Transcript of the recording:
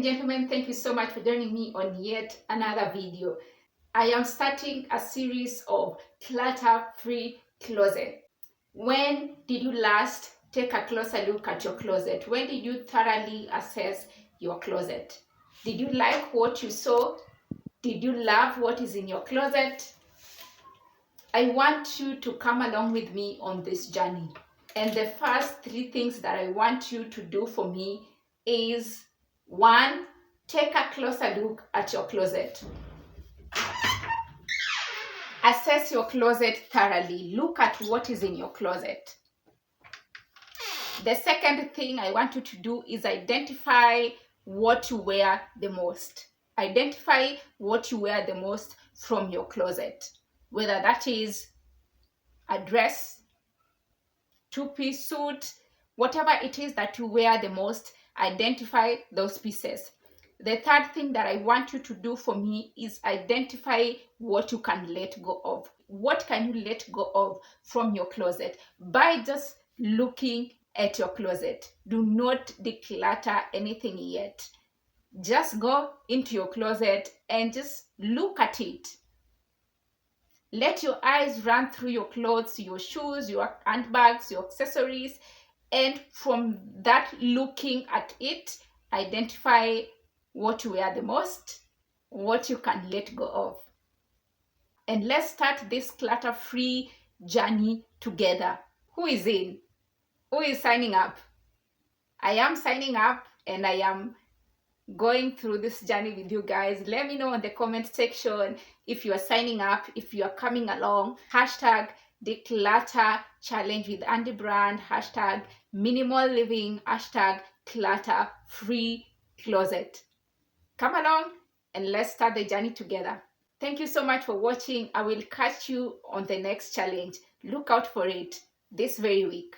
gentlemen, thank you so much for joining me on yet another video. I am starting a series of clutter-free closet. When did you last take a closer look at your closet? When did you thoroughly assess your closet? Did you like what you saw? Did you love what is in your closet? I want you to come along with me on this journey. And the first 3 things that I want you to do for me is 1, take a closer look at your closet. Assess your closet thoroughly. Look at what is in your closet. The second thing I want you to do is identify what you wear the most. Identify what you wear the most from your closet. Whether that is a dress, 2-piece suit, whatever it is that you wear the most, identify those pieces. The third thing that I want you to do for me is identify what you can let go of. What can you let go of from your closet by just looking at your closet? Do not declutter anything yet. Just go into your closet and just look at it. Let your eyes run through your clothes, your shoes, your handbags, your accessories, and from that looking at it, identify what you wear the most, what you can let go of. And let's start this clutter-free journey together. Who is in? Who is signing up? I am signing up and I am going through this journey with you guys. Let me know in the comment section if you are signing up, if you are coming along. Hashtag declutter challenge with Andy Brand, hashtag minimal living, hashtag clutter free closet. Come along and let's start the journey together. Thank you so much for watching. I will catch you on the next challenge. Look out for it this very week.